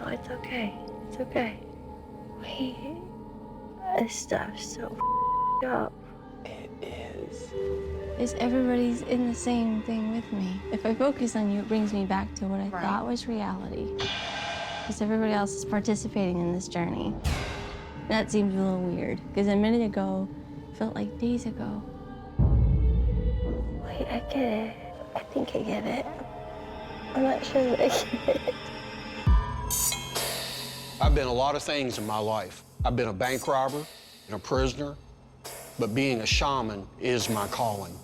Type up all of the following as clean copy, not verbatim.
No, it's okay. It's okay. Wait. This stuff's so up. It is. Is everybody's in the same thing with me. If I focus on you, it brings me back to what I thought was reality. Because everybody else is participating in this journey. And that seems a little weird, because a minute ago felt like days ago. Wait, I get it. I think I get it. I'm not sure that I get it. I've been a lot of things in my life. I've been a bank robber and a prisoner, but being a shaman is my calling.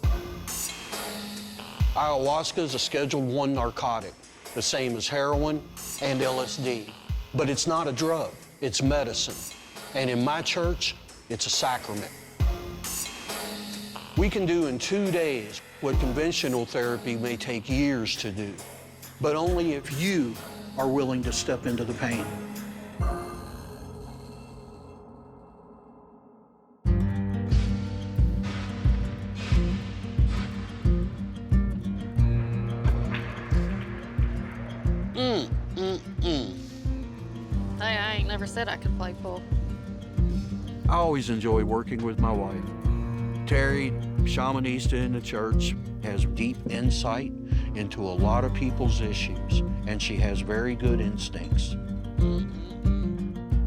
Ayahuasca is a Schedule I narcotic, the same as heroin and LSD. But it's not a drug, it's medicine. And in my church, it's a sacrament. We can do in 2 days what conventional therapy may take years to do, but only if you are willing to step into the pain. Hey, I ain't never said I could play pool. I always enjoy working with my wife. Teri, Shamanista in the church, has deep insight into a lot of people's issues, and she has very good instincts.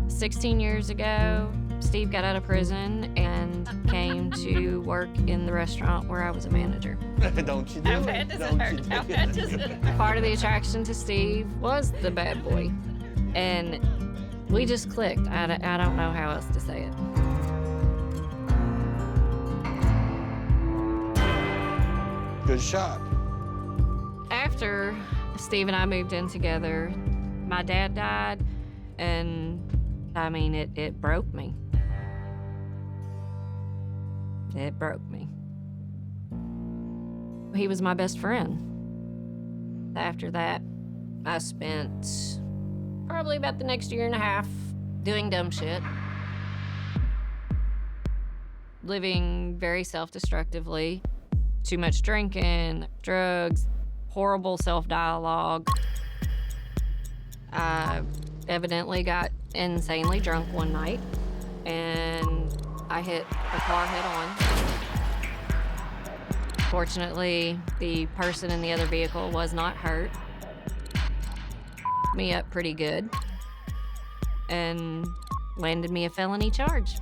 16 years ago, Steve got out of prison and came to work in the restaurant where I was a manager. Don't you do it. Part of the attraction to Steve was the bad boy. And we just clicked. I don't know how else to say it. Good shot. After Steve and I moved in together, my dad died, and I mean, it broke me. It broke me. He was my best friend. After that, I spent probably about the next year and a half doing dumb shit. Living very self-destructively. Too much drinking, drugs, horrible self-dialogue. I evidently got insanely drunk one night, and I hit a car head-on. Fortunately, the person in the other vehicle was not hurt. Me up pretty good, and landed me a felony charge.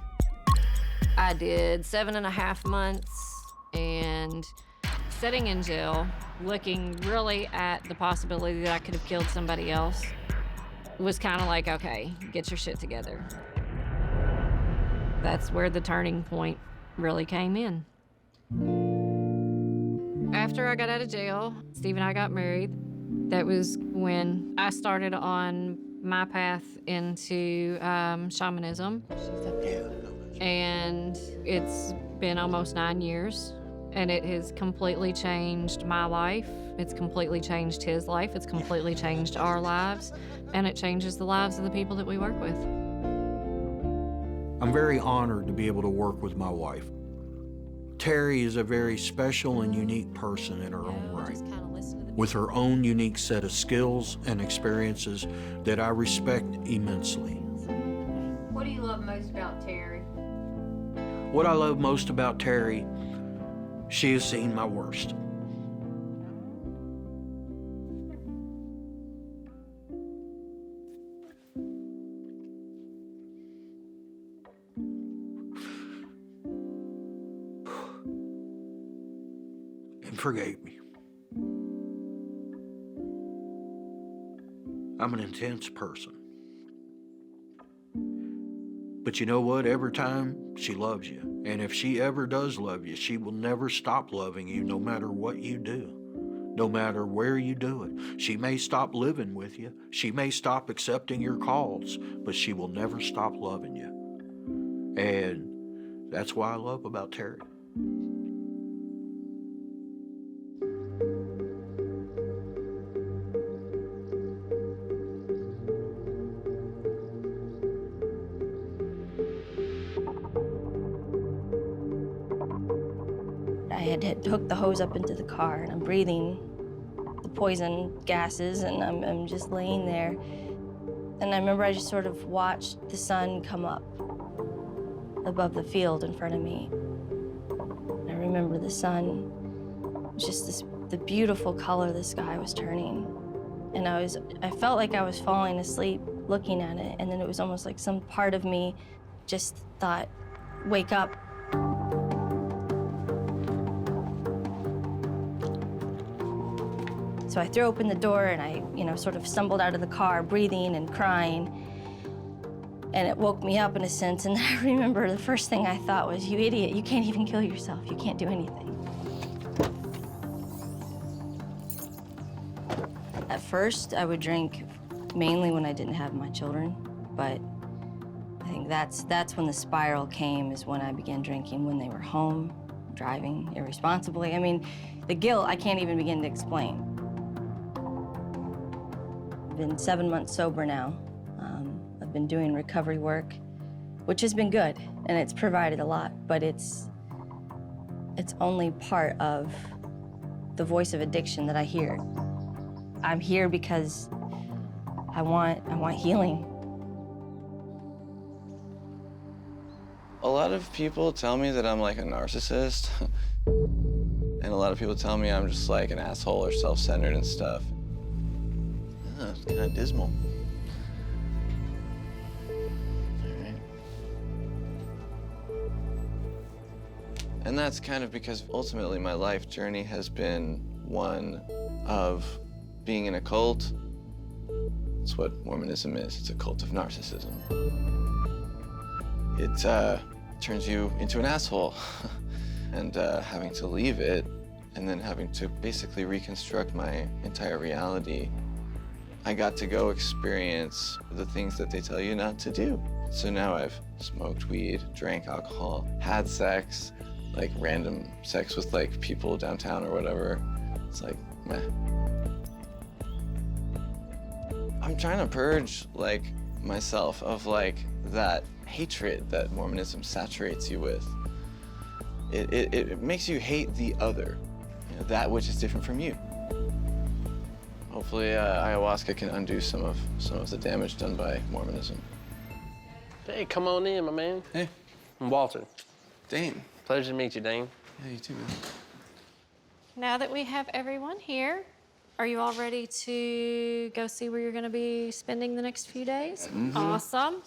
I did 7.5 months, and sitting in jail, looking really at the possibility that I could have killed somebody else, was kind of like, okay, get your shit together. That's where the turning point really came in. After I got out of jail, Steve and I got married. That was when I started on my path into shamanism. And it's been almost 9 years, and it has completely changed my life. It's completely changed his life. It's completely changed our lives, and it changes the lives of the people that we work with. I'm very honored to be able to work with my wife. Teri is a very special and unique person in her own right, with her own unique set of skills and experiences that I respect immensely. What do you love most about Teri? What I love most about Teri, she has seen my worst. And forgave me. I'm an intense person. But you know what? Every time, she loves you. And if she ever does love you, she will never stop loving you no matter what you do, no matter where you do it. She may stop living with you. She may stop accepting your calls, but she will never stop loving you. And that's what I love about Teri. I had hooked the hose up into the car, and I'm breathing the poison gases, and I'm just laying there. And I remember I just sort of watched the sun come up above the field in front of me. I remember the sun, just the beautiful color the sky was turning. And I felt like I was falling asleep looking at it, and then it was almost like some part of me just thought, wake up. So I threw open the door and I, sort of stumbled out of the car, breathing and crying. And it woke me up in a sense. And I remember the first thing I thought was, you idiot, you can't even kill yourself. You can't do anything. At first, I would drink mainly when I didn't have my children. But I think that's when the spiral came, is when I began drinking when they were home, driving irresponsibly. I mean, the guilt, I can't even begin to explain. I've been 7 months sober now. I've been doing recovery work, which has been good, and it's provided a lot, but it's only part of the voice of addiction that I hear. I'm here because I want healing. A lot of people tell me that I'm like a narcissist. And a lot of people tell me I'm just like an asshole or self-centered and stuff. Yeah, it's kind of dismal. All right. And that's kind of because ultimately my life journey has been one of being in a cult. It's what Mormonism is. It's a cult of narcissism. It turns you into an asshole. And having to leave it, and then having to basically reconstruct my entire reality, I got to go experience the things that they tell you not to do. So now I've smoked weed, drank alcohol, had sex, like random sex with like people downtown or whatever. It's like, meh. I'm trying to purge like myself of like that hatred that Mormonism saturates you with. It makes you hate the other, that which is different from you. Hopefully, ayahuasca can undo some of the damage done by Mormonism. Hey, come on in, my man. Hey. I'm Walter. Dane. Pleasure to meet you, Dane. Yeah, you too, man. Now that we have everyone here, are you all ready to go see where you're going to be spending the next few days? Mm-hmm. Awesome.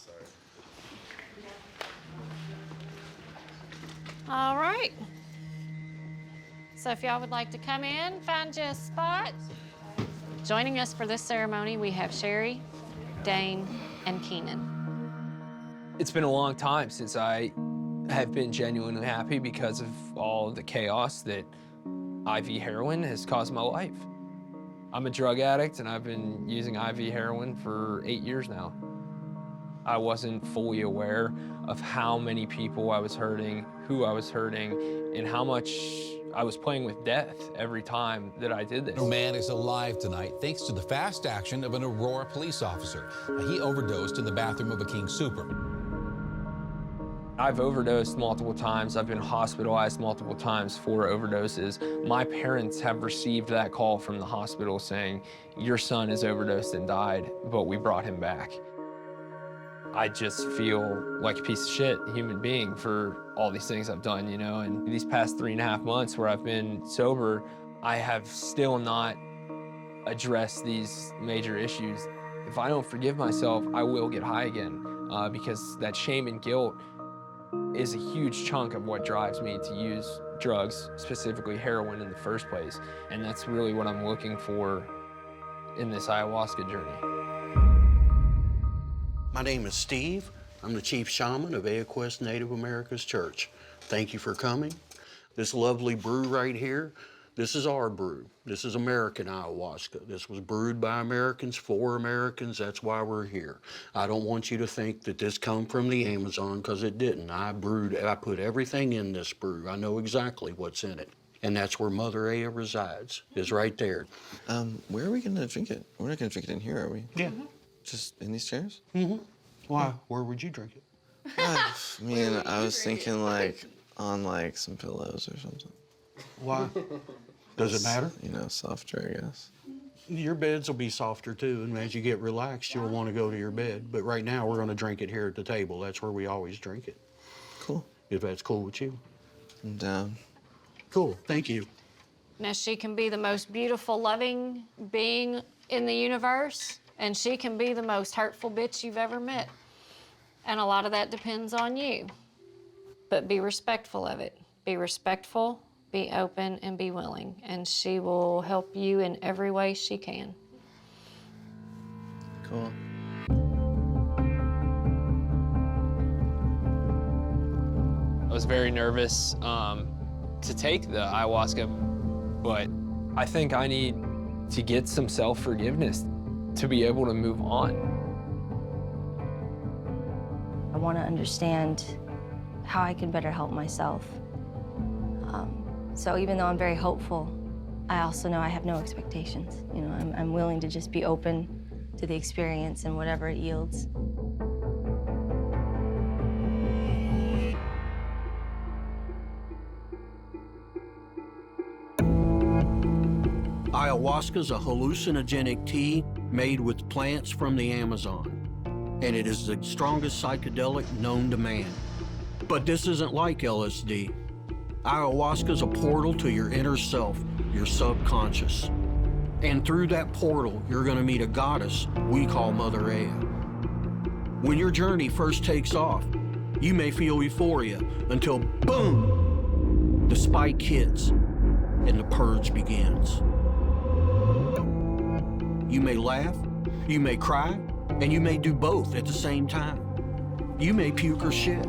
All right. So if y'all would like to come in, find you a spot. Joining us for this ceremony, we have Cheri, Dane, and Keenan. It's been a long time since I have been genuinely happy because of all the chaos that IV heroin has caused my life. I'm a drug addict, and I've been using IV heroin for 8 years now. I wasn't fully aware of how many people I was hurting, who I was hurting, and how much I was playing with death every time that I did this. A man is alive tonight thanks to the fast action of an Aurora police officer. He overdosed in the bathroom of a King Super. I've overdosed multiple times. I've been hospitalized multiple times for overdoses. My parents have received that call from the hospital saying, your son is overdosed and died, but we brought him back. I just feel like a piece of shit human being for all these things I've done, and these past 3.5 months where I've been sober, I have still not addressed these major issues. If I don't forgive myself, I will get high again because that shame and guilt is a huge chunk of what drives me to use drugs, specifically heroin in the first place. And that's really what I'm looking for in this ayahuasca journey. My name is Steve. I'm the chief shaman of Ayahuasca Native America's Church. Thank you for coming. This lovely brew right here, this is our brew. This is American ayahuasca. This was brewed by Americans for Americans. That's why we're here. I don't want you to think that this come from the Amazon, because it didn't. I put everything in this brew. I know exactly what's in it. And that's where Mother Aya resides, is right there. Where are we gonna drink it? We're not gonna drink it in here, are we? Yeah. Just in these chairs? Mm-hmm. Why? Where would you drink it? I was thinking like on like some pillows or something. Why? Does it matter? Softer, I guess. Your beds will be softer too, and as you get relaxed, you'll want to go to your bed. But right now, we're going to drink it here at the table. That's where we always drink it. Cool. If that's cool with you. I'm down. Cool, thank you. Now, she can be the most beautiful, loving being in the universe, and she can be the most hurtful bitch you've ever met. And a lot of that depends on you. But be respectful of it. Be respectful, be open, and be willing. And she will help you in every way she can. Cool. I was very nervous to take the ayahuasca, but I think I need to get some self-forgiveness to be able to move on. I want to understand how I can better help myself. So even though I'm very hopeful, I also know I have no expectations. You know, I'm willing to just be open to the experience and whatever it yields. Ayahuasca is a hallucinogenic tea made with plants from the Amazon, and it is the strongest psychedelic known to man. But this isn't like LSD. Ayahuasca is a portal to your inner self, your subconscious. And through that portal, you're going to meet a goddess we call Mother Aya. When your journey first takes off, you may feel euphoria until, boom, the spike hits and the purge begins. You may laugh, you may cry, and you may do both at the same time. You may puke or shit.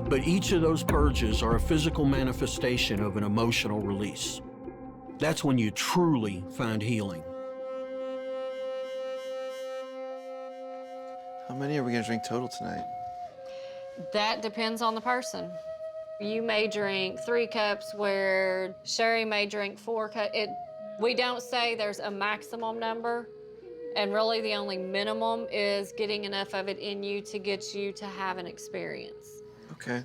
But each of those purges are a physical manifestation of an emotional release. That's when you truly find healing. How many are we gonna drink total tonight? That depends on the person. You may drink 3 cups where Cheri may drink 4 cups. We don't say there's a maximum number, and really the only minimum is getting enough of it in you to get you to have an experience. Okay.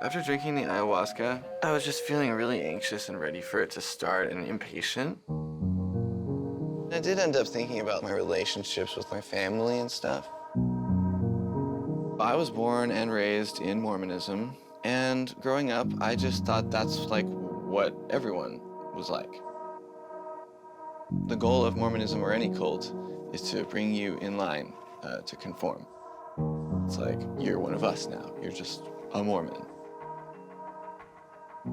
After drinking the ayahuasca, I was just feeling really anxious and ready for it to start and impatient. I did end up thinking about my relationships with my family and stuff. I was born and raised in Mormonism, and growing up, I just thought that's like what everyone was like. The goal of Mormonism or any cult is to bring you in line, to conform. It's like, you're one of us now. You're just a Mormon.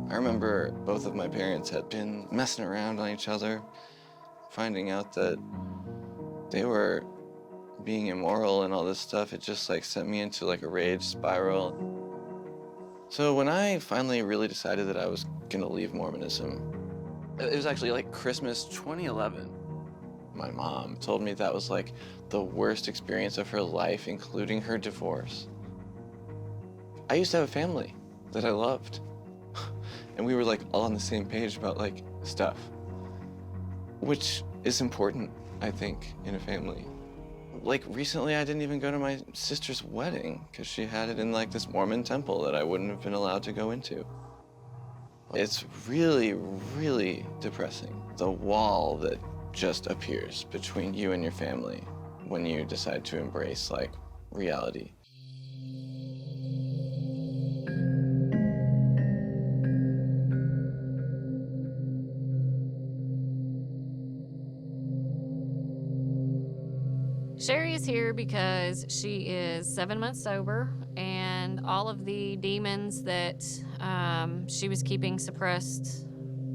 I remember both of my parents had been messing around on each other, finding out that they were being immoral and all this stuff. It just like sent me into like a rage spiral. So when I finally really decided that I was gonna leave Mormonism, it was actually like Christmas 2011. My mom told me that was like the worst experience of her life, including her divorce. I used to have a family that I loved. And we were like all on the same page about like stuff, which is important, I think, in a family. Like recently, I didn't even go to my sister's wedding because she had it in like this Mormon temple that I wouldn't have been allowed to go into. It's really, really depressing. The wall that just appears between you and your family when you decide to embrace like reality. Cheri is here because she is 7 months sober, and all of the demons that she was keeping suppressed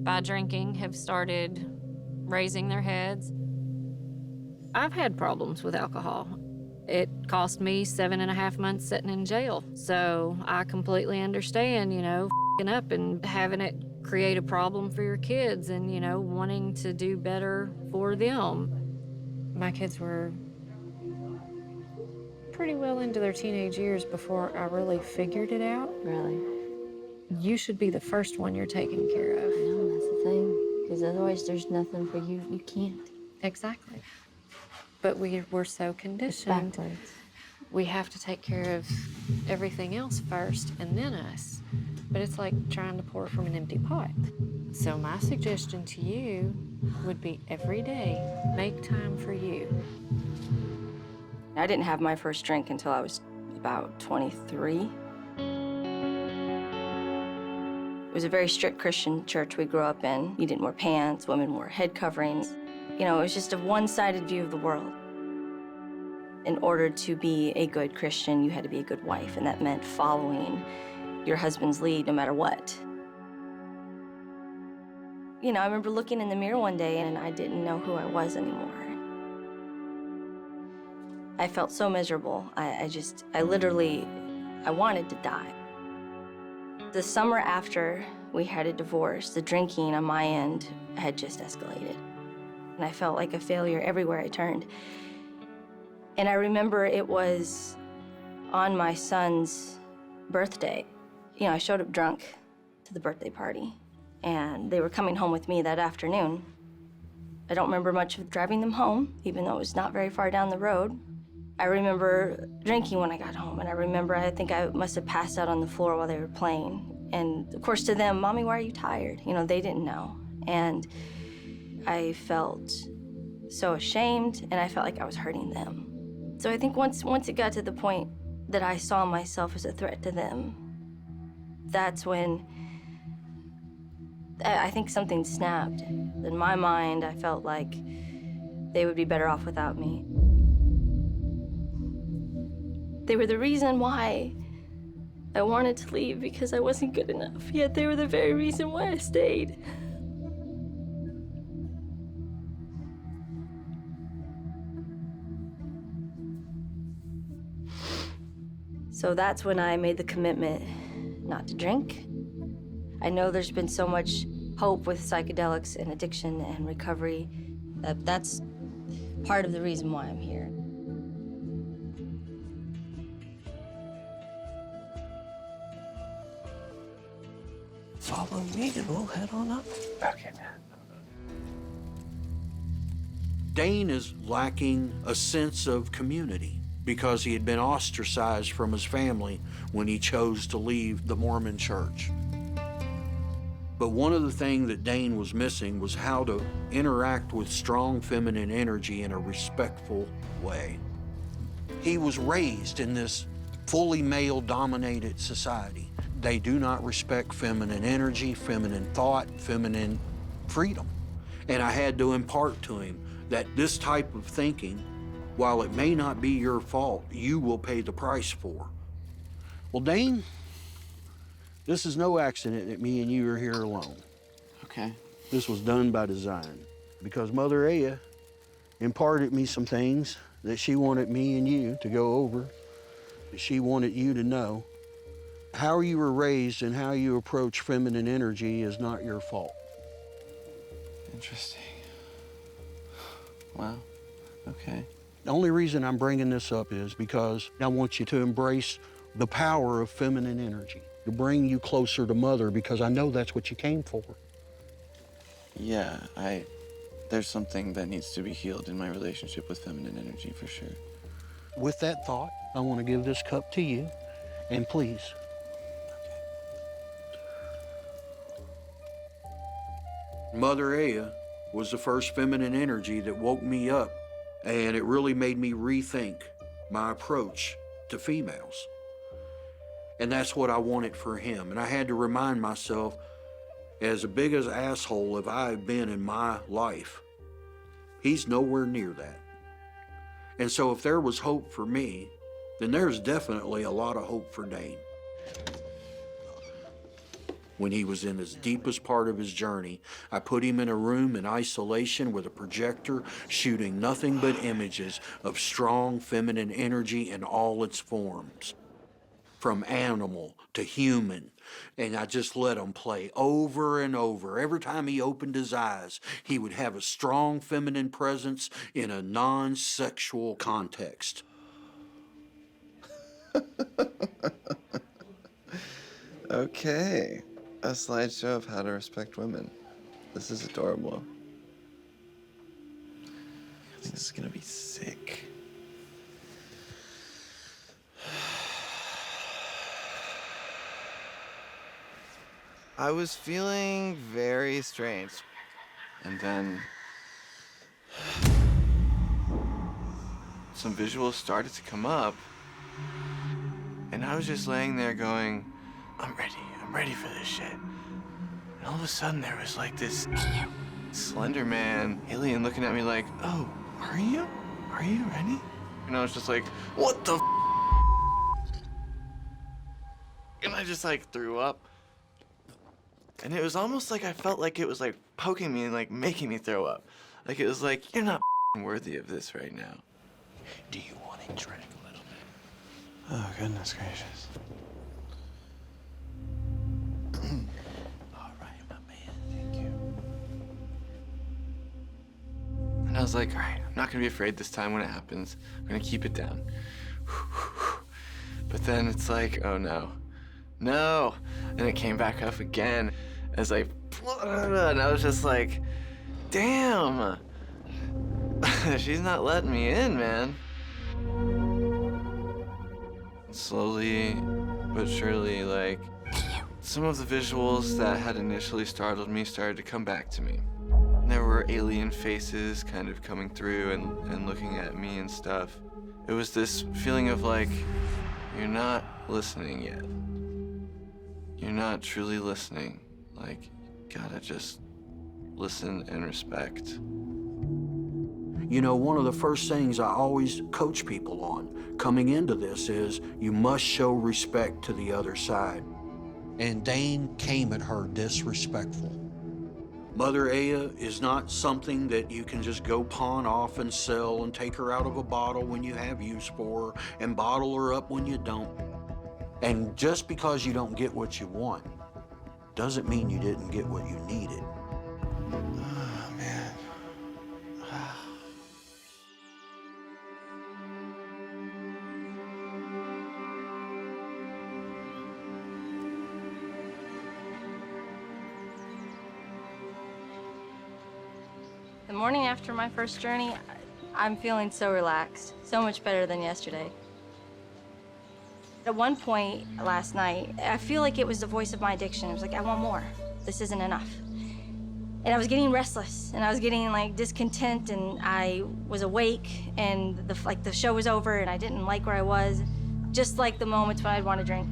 by drinking have started raising their heads. I've had problems with alcohol. It cost me 7.5 months sitting in jail. So I completely understand, you know, f***ing up and having it create a problem for your kids and, you know, wanting to do better for them. My kids were pretty well into their teenage years before I really figured it out. Really? You should be the first one you're taking care of. I know, that's the thing. Because otherwise there's nothing for you. You can't. Exactly. But we're so conditioned. It's backwards. We have to take care of everything else first and then us. but it's like trying to pour from an empty pot. So my suggestion to you would be every day, make time for you. I didn't have my first drink until I was about 23. It was a very strict Christian church we grew up in. You didn't wear pants, women wore head coverings. You know, it was just a one-sided view of the world. In order to be a good Christian, you had to be a good wife, and that meant following your husband's lead no matter what. You know, I remember looking in the mirror one day and I didn't know who I was anymore. I felt so miserable. I literally wanted to die. The summer after we had a divorce, the drinking on my end had just escalated. And I felt like a failure everywhere I turned. And I remember it was on my son's birthday. You know, I showed up drunk to the birthday party, and they were coming home with me that afternoon. I don't remember much of driving them home, even though it was not very far down the road. I remember drinking when I got home, and I think I must have passed out on the floor while they were playing. And of course to them, Mommy, why are you tired? You know, they didn't know. And I felt so ashamed, and I felt like I was hurting them. So I think once it got to the point that I saw myself as a threat to them, that's when I think something snapped. In my mind, I felt like they would be better off without me. They were the reason why I wanted to leave, because I wasn't good enough, yet they were the very reason why I stayed. So that's when I made the commitment not to drink. I know there's been so much hope with psychedelics and addiction and recovery. That's part of the reason why I'm here. Follow me and we'll head on up. Okay, man. Dane is lacking a sense of community because he had been ostracized from his family when he chose to leave the Mormon church. But one of the things that Dane was missing was how to interact with strong feminine energy in a respectful way. He was raised in this fully male-dominated society. They do not respect feminine energy, feminine thought, feminine freedom. And I had to impart to him that this type of thinking, while it may not be your fault, you will pay the price for. Well, Dane, this is no accident that me and you are here alone. Okay. This was done by design because Mother Aya imparted me some things that she wanted me and you to go over. She wanted you to know how you were raised and how you approach feminine energy is not your fault. Interesting. Wow. Okay. The only reason I'm bringing this up is because I want you to embrace the power of feminine energy, to bring you closer to Mother, because I know that's what you came for. Yeah, there's something that needs to be healed in my relationship with feminine energy, for sure. With that thought, I want to give this cup to you, and please. Mother Aya was the first feminine energy that woke me up, and it really made me rethink my approach to females. And that's what I wanted for him. And I had to remind myself, as big as asshole as I've been in my life, he's nowhere near that. And so if there was hope for me, then there's definitely a lot of hope for Dane. When he was in his deepest part of his journey, I put him in a room in isolation with a projector shooting nothing but images of strong feminine energy in all its forms, from animal to human. And I just let him play over and over. Every time he opened his eyes, he would have a strong feminine presence in a non-sexual context. Okay. A slideshow of how to respect women. This is adorable. I think this is gonna be sick. I was feeling very strange. And then some visuals started to come up. And I was just laying there going, I'm ready for this shit. And all of a sudden there was like this slender man alien looking at me like, oh, are you? Are you ready? And I was just like, what the f? And I just like threw up. And it was almost like I felt like it was like poking me and like making me throw up. Like it was like, you're not worthy of this right now. Do you want to drink a little bit? Oh, goodness gracious. All right, my man. Thank you. And I was like, all right, I'm not gonna be afraid this time when it happens. I'm gonna keep it down. But then it's like, oh no. No. And it came back up again as I, and I was just like, damn. She's not letting me in, man. Slowly but surely, like, some of the visuals that had initially startled me started to come back to me. There were alien faces kind of coming through and looking at me and stuff. It was this feeling of like, you're not listening yet. You're not truly listening. Like, you gotta just listen and respect. You know, one of the first things I always coach people on coming into this is you must show respect to the other side. And Dane came at her disrespectful. Mother Aya is not something that you can just go pawn off and sell and take her out of a bottle when you have use for her and bottle her up when you don't. And just because you don't get what you want doesn't mean you didn't get what you needed. Oh, man. The morning after my first journey, I'm feeling so relaxed, so much better than yesterday. At one point last night, I feel like it was the voice of my addiction. It was like, I want more. This isn't enough. And I was getting restless, and I was getting like discontent, and I was awake, and the show was over, and I didn't like where I was, just like the moments when I'd want to drink.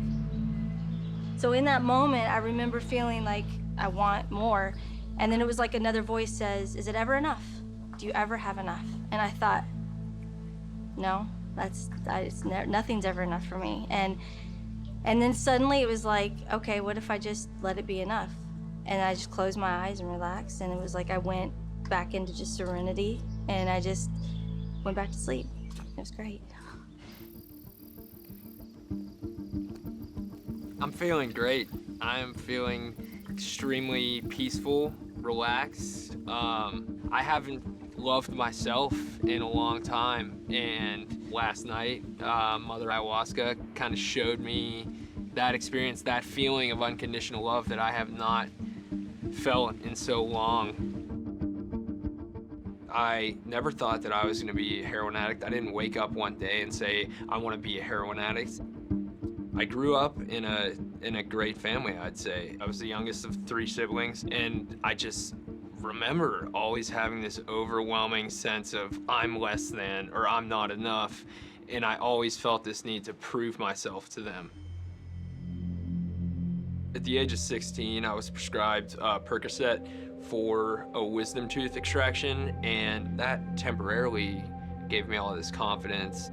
So in that moment, I remember feeling like I want more, and then it was like another voice says, is it ever enough? Do you ever have enough? And I thought, no. Nothing's ever enough for me. And then suddenly it was like, okay, what if I just let it be enough? And I just closed my eyes and relaxed, and it was like I went back into just serenity, and I just went back to sleep. It was great. I'm feeling great. I'm feeling extremely peaceful, relaxed. I haven't loved myself in a long time, and last night, Mother Ayahuasca kind of showed me that experience, that feeling of unconditional love that I have not felt in so long. I never thought that I was going to be a heroin addict. I didn't wake up one day and say, I want to be a heroin addict. I grew up in a great family, I'd say. I was the youngest of 3 siblings, and I just remember always having this overwhelming sense of I'm less than or I'm not enough, and I always felt this need to prove myself to them. At the age of 16, I was prescribed Percocet for a wisdom tooth extraction, and that temporarily gave me all this confidence.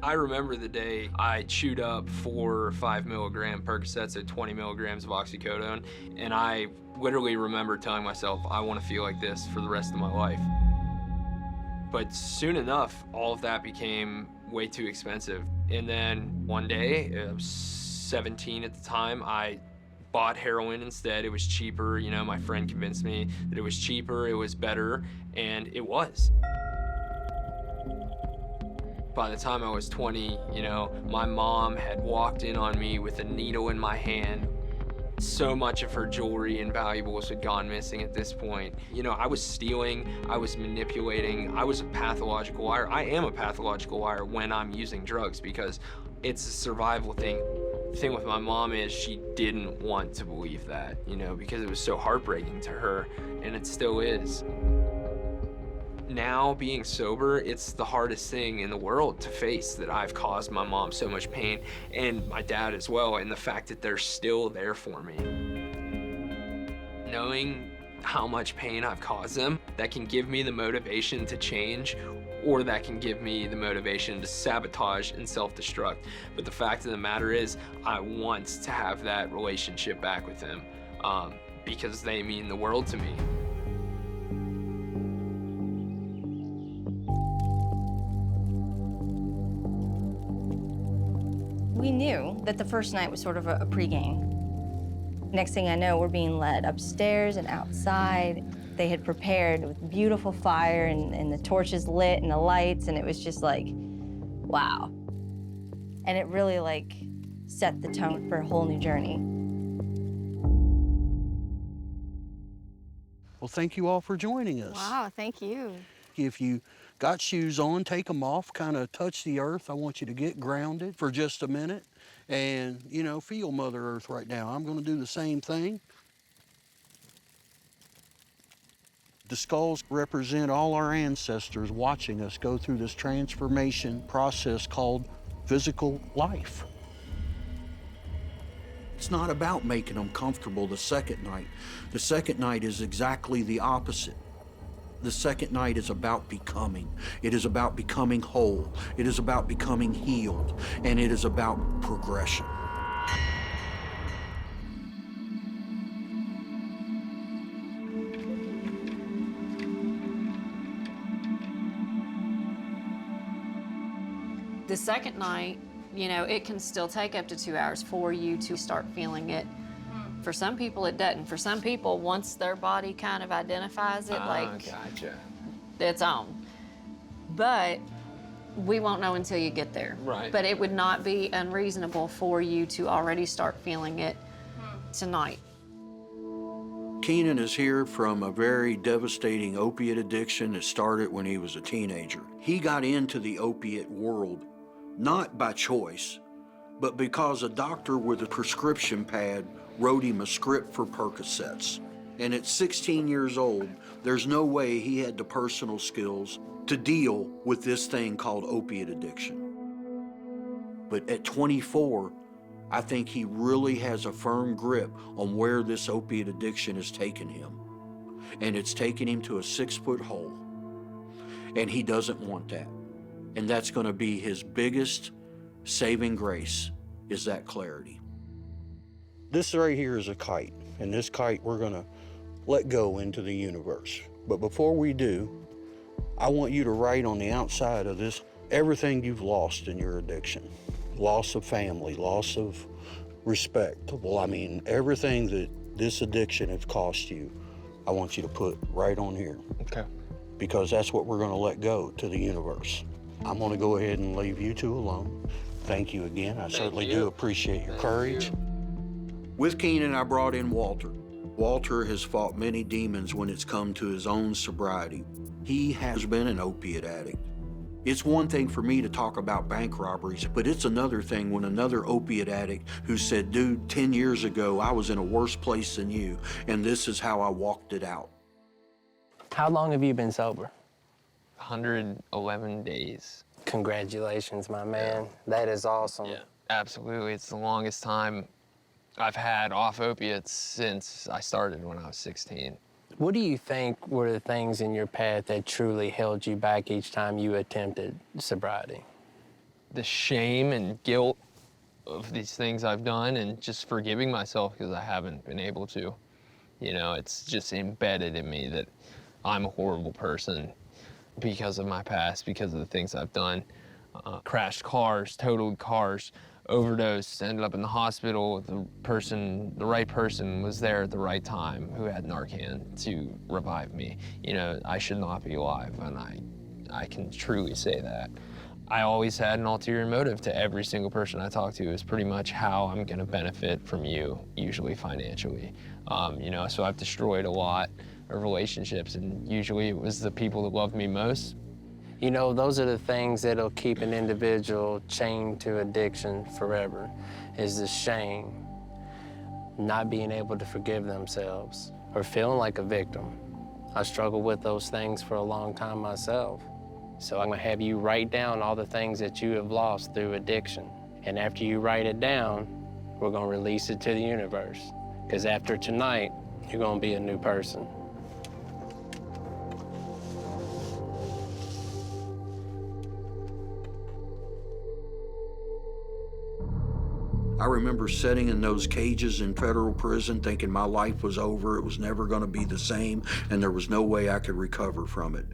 I remember the day I chewed up 4 or 5 milligram Percocets at 20 milligrams of oxycodone, and I literally remember telling myself, I want to feel like this for the rest of my life. But soon enough, all of that became way too expensive. And then one day, I was 17 at the time, I bought heroin instead. It was cheaper. You know, my friend convinced me that it was cheaper, it was better, and it was. By the time I was 20, you know, my mom had walked in on me with a needle in my hand. So much of her jewelry and valuables had gone missing at this point. You know, I was stealing, I was manipulating, I was a pathological liar. I am a pathological liar when I'm using drugs because it's a survival thing. The thing with my mom is she didn't want to believe that, you know, because it was so heartbreaking to her, and it still is. Now, being sober, it's the hardest thing in the world to face, that I've caused my mom so much pain, and my dad as well, and the fact that they're still there for me. Knowing how much pain I've caused them, that can give me the motivation to change, or that can give me the motivation to sabotage and self-destruct. But the fact of the matter is, I want to have that relationship back with them because they mean the world to me. We knew that the first night was sort of a pregame. Next thing I know, we're being led upstairs and outside. They had prepared with beautiful fire and the torches lit and the lights, and it was just like, wow. And it really like set the tone for a whole new journey. Well, thank you all for joining us. Wow, thank you. If you got shoes on, take them off, kind of touch the earth. I want you to get grounded for just a minute and, you know, feel Mother Earth right now. I'm going to do the same thing. The skulls represent all our ancestors watching us go through this transformation process called physical life. It's not about making them comfortable the second night. The second night is exactly the opposite. The second night is about becoming. It is about becoming whole. It is about becoming healed. And it is about progression. The second night, you know, it can still take up to 2 hours for you to start feeling it. For some people, it doesn't. For some people, once their body kind of identifies it, Gotcha. it's on. But we won't know until you get there. Right. But it would not be unreasonable for you to already start feeling it tonight. Keenan is here from a very devastating opiate addiction that started when he was a teenager. He got into the opiate world not by choice, but because a doctor with a prescription pad wrote him a script for Percocets. And at 16 years old, there's no way he had the personal skills to deal with this thing called opiate addiction. But at 24, I think he really has a firm grip on where this opiate addiction has taken him. And it's taken him to a 6-foot hole. And he doesn't want that. And that's going to be his biggest saving grace, is that clarity. This right here is a kite, and this kite we're going to let go into the universe. But before we do, I want you to write on the outside of this everything you've lost in your addiction. Loss of family, loss of respect. Well, I mean, everything that this addiction has cost you, I want you to put right on here. Okay. Because that's what we're going to let go to the universe. I'm going to go ahead and leave you two alone. Thank you again. I certainly do appreciate your courage. With Keenan, I brought in Walter. Walter has fought many demons when it's come to his own sobriety. He has been an opiate addict. It's one thing for me to talk about bank robberies, but it's another thing when another opiate addict who said, dude, 10 years ago, I was in a worse place than you, and this is how I walked it out. How long have you been sober? 111 days. Congratulations, my man. That is awesome. Yeah, absolutely. It's the longest time I've had off opiates since I started when I was 16. What do you think were the things in your path that truly held you back each time you attempted sobriety? The shame and guilt of these things I've done and just forgiving myself because I haven't been able to. You know, it's just embedded in me that I'm a horrible person because of my past, because of the things I've done. Crashed cars, totaled cars, overdosed, ended up in the hospital. The right person was there at the right time who had Narcan to revive me. You know, I should not be alive, and I can truly say that. I always had an ulterior motive to every single person I talked to. It was pretty much how I'm gonna benefit from you, usually financially. You know, so I've destroyed a lot of relationships, and usually it was the people that loved me most You know, those are the things that'll keep an individual chained to addiction forever, is the shame, not being able to forgive themselves, or feeling like a victim. I struggled with those things for a long time myself. So I'm gonna have you write down all the things that you have lost through addiction. And after you write it down, we're gonna release it to the universe. Because after tonight, you're gonna be a new person. I remember sitting in those cages in federal prison thinking my life was over, it was never gonna be the same, and there was no way I could recover from it.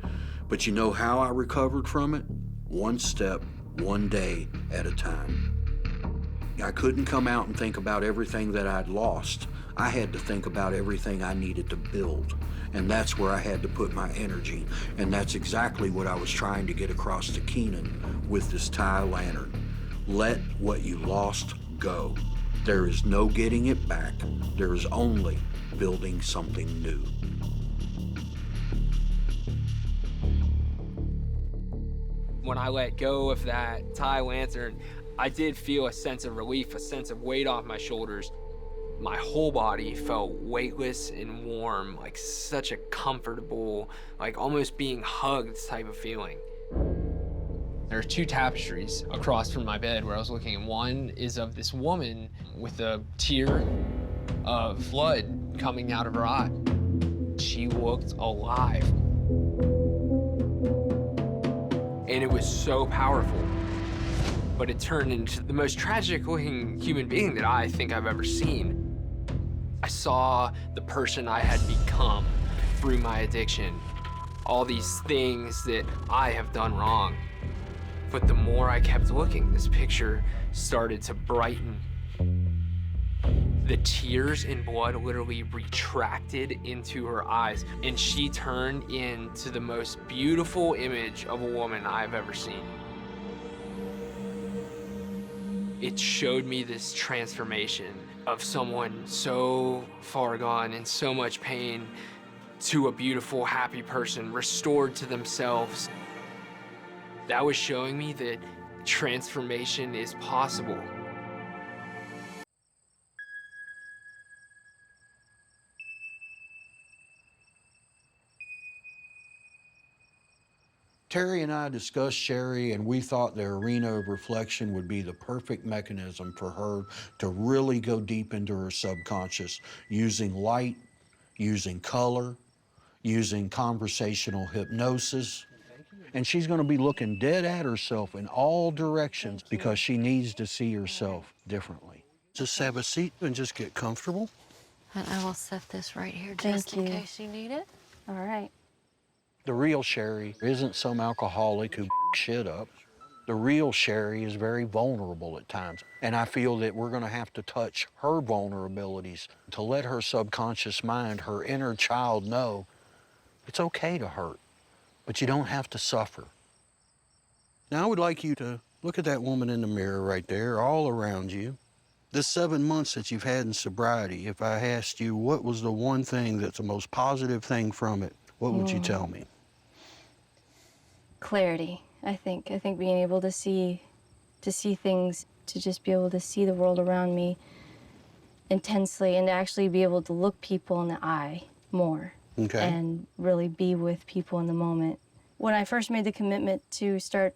But you know how I recovered from it? One step, one day at a time. I couldn't come out and think about everything that I'd lost. I had to think about everything I needed to build. And that's where I had to put my energy. And that's exactly what I was trying to get across to Keenan with this tie lantern. Let what you lost go. There is no getting it back. There is only building something new. When I let go of that tie lantern, I did feel a sense of relief, a sense of weight off my shoulders. My whole body felt weightless and warm, like such a comfortable, like almost being hugged type of feeling. There are two tapestries across from my bed where I was looking, and one is of this woman with a tear of blood coming out of her eye. She looked alive. And it was so powerful. But it turned into the most tragic-looking human being that I think I've ever seen. I saw the person I had become through my addiction, all these things that I have done wrong. But the more I kept looking, this picture started to brighten. The tears and blood literally retracted into her eyes, and she turned into the most beautiful image of a woman I've ever seen. It showed me this transformation of someone so far gone in so much pain to a beautiful, happy person restored to themselves. That was showing me that transformation is possible. Teri and I discussed Cheri, and we thought the arena of reflection would be the perfect mechanism for her to really go deep into her subconscious, using light, using color, using conversational hypnosis. And she's going to be looking dead at herself in all directions because she needs to see herself differently. Just have a seat and just get comfortable. And I will set this right here Thank just in you. case you need it. All right. The real Cheri isn't some alcoholic who shit up. The real Cheri is very vulnerable at times. And I feel that we're going to have to touch her vulnerabilities to let her subconscious mind, her inner child know it's okay to hurt, but you don't have to suffer. Now, I would like you to look at that woman in the mirror right there, all around you. This 7 months that you've had in sobriety, if I asked you what was the one thing that's the most positive thing from it, what would you tell me? Clarity, I think. I think being able to see things, to just be able to see the world around me intensely and to actually be able to look people in the eye more. Okay. And really be with people in the moment. When I first made the commitment to start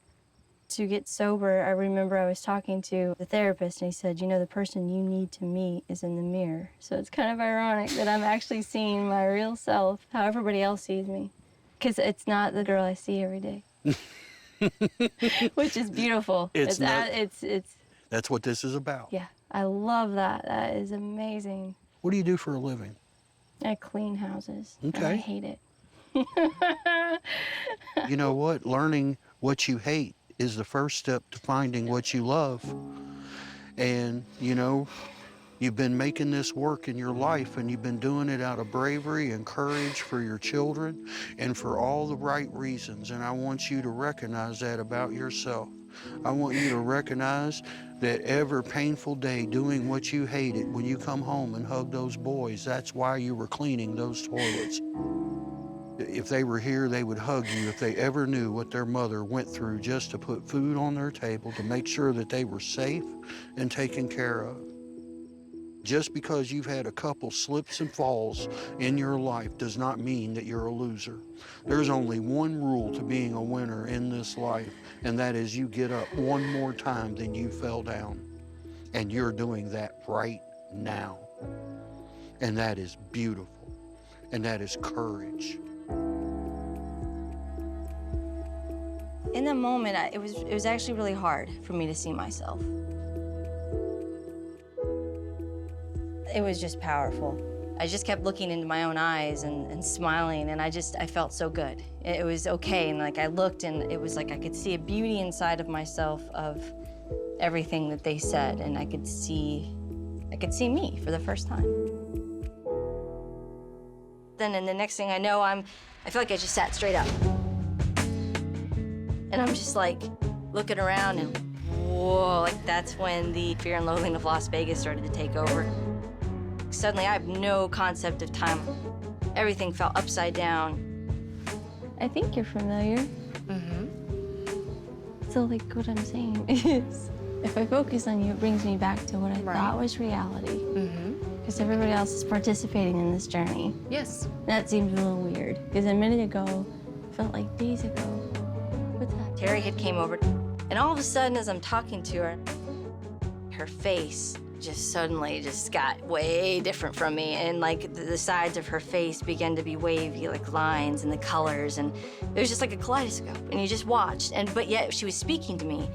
to get sober, I remember I was talking to the therapist and he said, you know, the person you need to meet is in the mirror. So it's kind of ironic that I'm actually seeing my real self, how everybody else sees me. Because it's not the girl I see every day. Which is beautiful. It's That's what this is about. Yeah, I love that. That is amazing. What do you do for a living? I clean houses. Okay. And I hate it. You know what? Learning what you hate is the first step to finding what you love. And, you know, you've been making this work in your life, and you've been doing it out of bravery and courage for your children and for all the right reasons. And I want you to recognize that about yourself. I want you to recognize that every painful day doing what you hated, when you come home and hug those boys, that's why you were cleaning those toilets. If they were here, they would hug you if they ever knew what their mother went through just to put food on their table, to make sure that they were safe and taken care of. Just because you've had a couple slips and falls in your life does not mean that you're a loser. There's only one rule to being a winner in this life, and that is you get up one more time than you fell down. And you're doing that right now. And that is beautiful. And that is courage. In the moment, it was actually really hard for me to see myself. It was just powerful. I just kept looking into my own eyes and smiling, and I felt so good. It was okay, and like I looked, and it was like I could see a beauty inside of myself of everything that they said, and I could see me for the first time. Then, and the next thing I know, I feel like I just sat straight up. And I'm just like looking around, and whoa, like that's when the fear and loathing of Las Vegas started to take over. Suddenly, I have no concept of time. Everything felt upside down. I think you're familiar. Mm-hmm. So, like, what I'm saying is, if I focus on you, it brings me back to what I thought was reality. Mm-hmm. Because everybody else is participating in this journey. Yes. That seems a little weird, because a minute ago, felt like days ago. What's that? Terry had came over, and all of a sudden, as I'm talking to her, her face just suddenly just got way different from me, and like the sides of her face began to be wavy, like lines, and the colors, and it was just like a kaleidoscope, and you just watched, but yet she was speaking to me.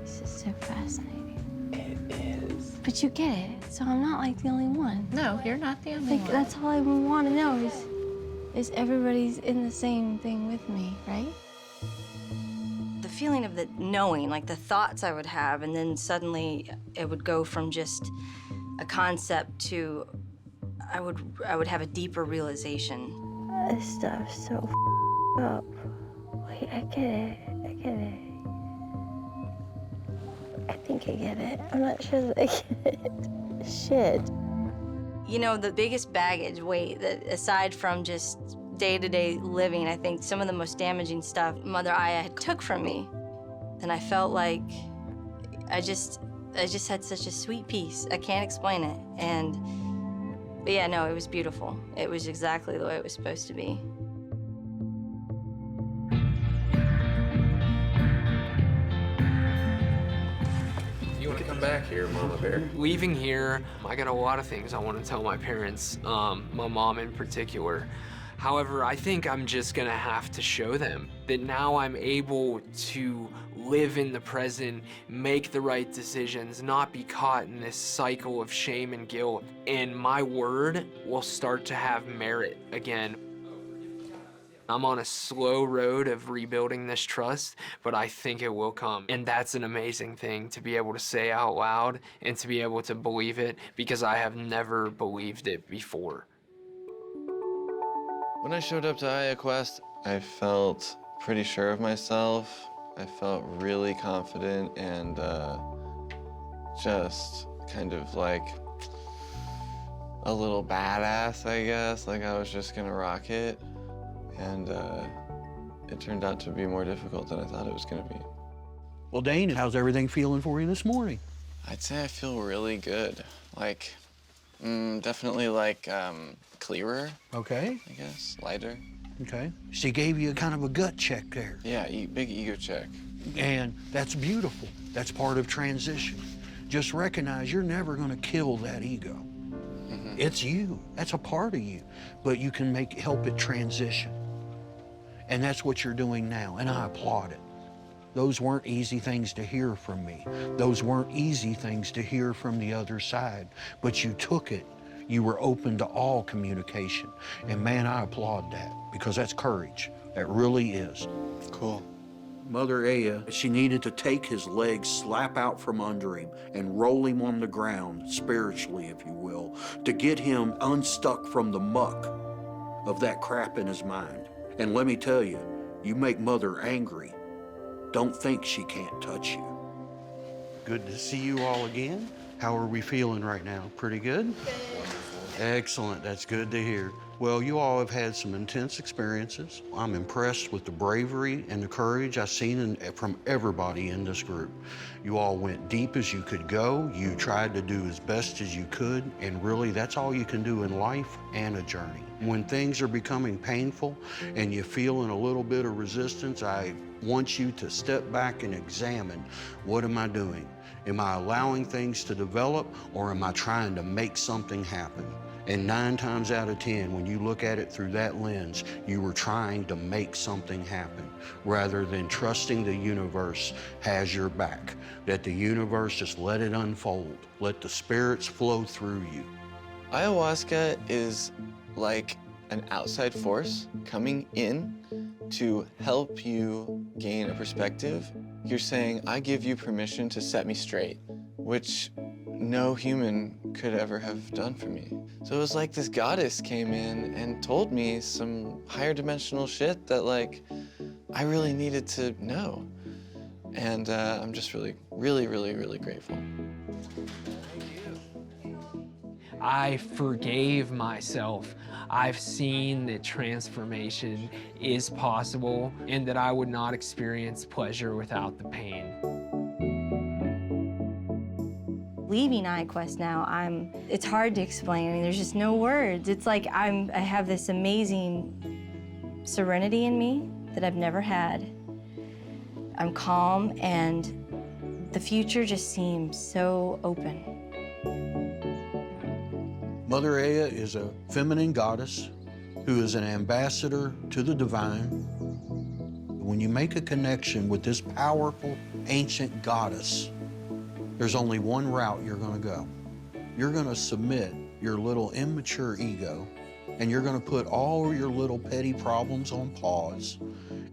This is so fascinating. It is. But you get it, so I'm not like the only one. No, you're not the only Like, one. that's all I want to know is everybody's in the same thing with me, right? The feeling of the knowing, like the thoughts I would have, and then suddenly it would go from just a concept to I would have a deeper realization. This stuff's so up. Wait, I get it. I think I get it. I'm not sure that I get it. Shit. You know, the biggest baggage weight, that aside from just day-to-day living, I think some of the most damaging stuff Mother Aya had took from me. And I felt like I just had such a sweet peace. I can't explain it. But yeah, no, it was beautiful. It was exactly the way it was supposed to be. You want to come back here, Mama Bear? Leaving here, I got a lot of things I want to tell my parents, my mom in particular. However, I think I'm just gonna have to show them that now I'm able to live in the present, make the right decisions, not be caught in this cycle of shame and guilt, and my word will start to have merit again. I'm on a slow road of rebuilding this trust, but I think it will come. And that's an amazing thing to be able to say out loud and to be able to believe it, because I have never believed it before. When I showed up to Ayahuasca, I felt pretty sure of myself. I felt really confident and just kind of like a little badass, I guess. Like I was just gonna rock it. And it turned out to be more difficult than I thought it was gonna be. Well, Dane, how's everything feeling for you this morning? I'd say I feel really good. Like, definitely like clearer. Okay. I guess, lighter. Okay. She gave you kind of a gut check there. Yeah, big ego check. And that's beautiful. That's part of transition. Just recognize you're never gonna kill that ego. Mm-hmm. It's you, that's a part of you, but you can help it transition. And that's what you're doing now, and I applaud it. Those weren't easy things to hear from me. Those weren't easy things to hear from the other side, but you took it. You were open to all communication. And man, I applaud that, because that's courage. That really is. Cool. Mother Aya, she needed to take his legs, slap out from under him, and roll him on the ground, spiritually, if you will, to get him unstuck from the muck of that crap in his mind. And let me tell you, you make Mother angry. Don't think she can't touch you. Good to see you all again. How are we feeling right now? Pretty good? Wonderful. Excellent. That's good to hear. Well, you all have had some intense experiences. I'm impressed with the bravery and the courage I've seen from everybody in this group. You all went deep as you could go. You tried to do as best as you could, and really that's all you can do in life and a journey. When things are becoming painful and you're feeling a little bit of resistance, I want you to step back and examine, what am I doing? Am I allowing things to develop, or am I trying to make something happen? And 9 times out of 10, when you look at it through that lens, you were trying to make something happen rather than trusting the universe has your back, that the universe just let it unfold, let the spirits flow through you. Ayahuasca is like an outside force coming in to help you gain a perspective. You're saying, I give you permission to set me straight, which no human could ever have done for me. So it was like this goddess came in and told me some higher dimensional shit that like I really needed to know. And I'm just really, really, really, really grateful. I forgave myself. I've seen that transformation is possible and that I would not experience pleasure without the pain. Leaving Ayahuasca now, it's hard to explain. I mean, there's just no words. It's like I have this amazing serenity in me that I've never had. I'm calm, and the future just seems so open. Mother Aya is a feminine goddess who is an ambassador to the divine. When you make a connection with this powerful, ancient goddess, there's only one route you're gonna go. You're gonna submit your little immature ego, and you're gonna put all your little petty problems on pause,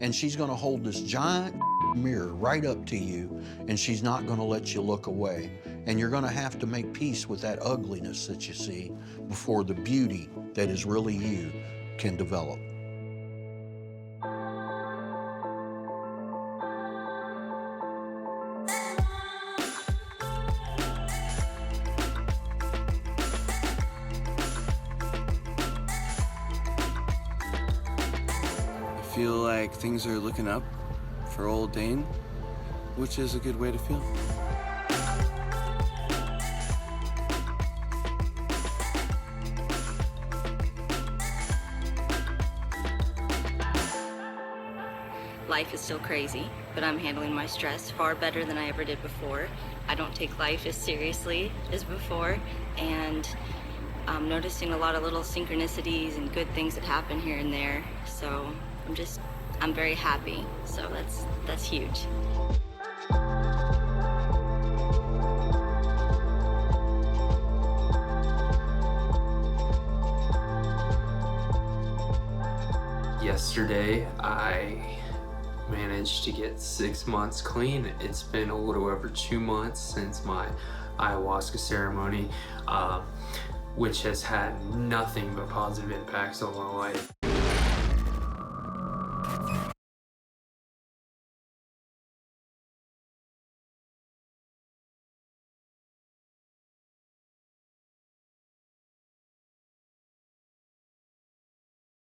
and she's gonna hold this giant mirror right up to you, and she's not gonna let you look away. And you're gonna have to make peace with that ugliness that you see before the beauty that is really you can develop. I feel like things are looking up for old Dane, which is a good way to feel. Life is still crazy, but I'm handling my stress far better than I ever did before. I don't take life as seriously as before, and I'm noticing a lot of little synchronicities and good things that happen here and there. So I'm very happy. So that's huge. Yesterday, I managed to get 6 months clean. It's been a little over 2 months since my ayahuasca ceremony, which has had nothing but positive impacts on my life.